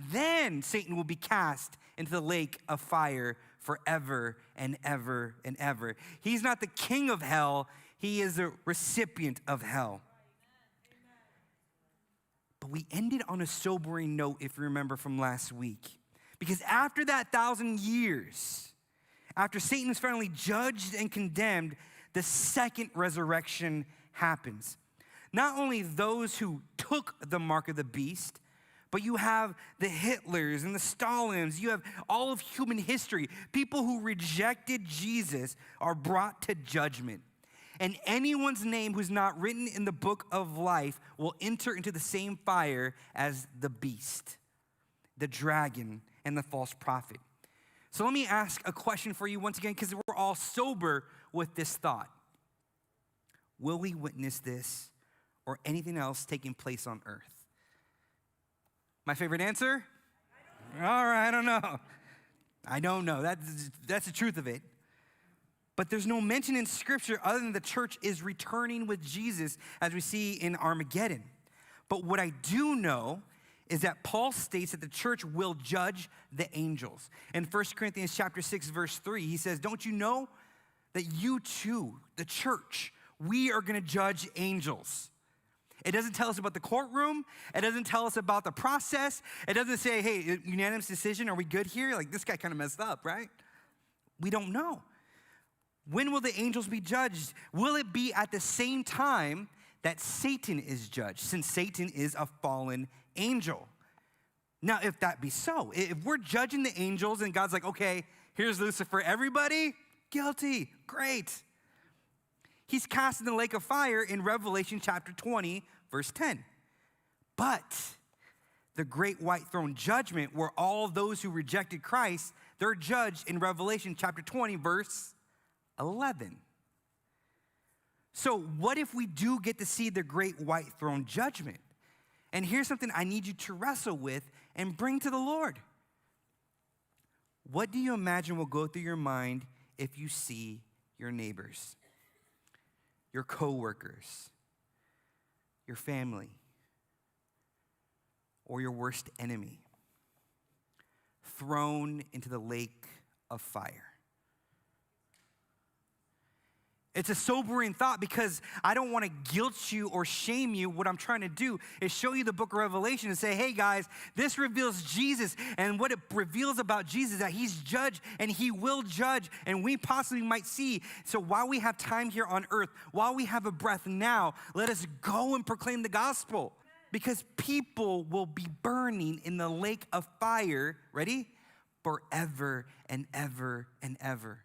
then Satan will be cast into the lake of fire forever and ever and ever. He's not the king of hell. He is a recipient of hell. But we ended on a sobering note, if you remember from last week. Because after that 1,000 years, after Satan is finally judged and condemned, the second resurrection happens. Not only those who took the mark of the beast, but you have the Hitlers and the Stalins. You have all of human history. People who rejected Jesus are brought to judgment. And anyone's name who's not written in the book of life will enter into the same fire as the beast, the dragon, and the false prophet. So let me ask a question for you once again, because we're all sober with this thought. Will we witness this or anything else taking place on earth? My favorite answer? All right, I don't know. I don't know. That's the truth of it. But there's no mention in Scripture other than the church is returning with Jesus, as we see in Armageddon. But what I do know is that Paul states that the church will judge the angels. In 1 Corinthians chapter 6, verse 3, he says, don't you know that you too, the church, we are going to judge angels? It doesn't tell us about the courtroom. It doesn't tell us about the process. It doesn't say, hey, unanimous decision, are we good here? Like, this guy kind of messed up, right? We don't know. When will the angels be judged? Will it be at the same time that Satan is judged, since Satan is a fallen angel? Now, if that be so, if we're judging the angels and God's like, okay, here's Lucifer, everybody guilty, great. He's cast in the lake of fire in Revelation chapter 20, verse 10. But the great white throne judgment, where all those who rejected Christ, they're judged in Revelation chapter 20, verse 11. So what if we do get to see the great white throne judgment? And here's something I need you to wrestle with and bring to the Lord. What do you imagine will go through your mind if you see your neighbors, your coworkers, your family, or your worst enemy thrown into the lake of fire? It's a sobering thought, because I don't want to guilt you or shame you. What I'm trying to do is show you the book of Revelation and say, hey guys, this reveals Jesus. And what it reveals about Jesus is that he's judge and he will judge, and we possibly might see. So while we have time here on earth, while we have a breath now, let us go and proclaim the gospel, because people will be burning in the lake of fire, ready? Forever and ever and ever.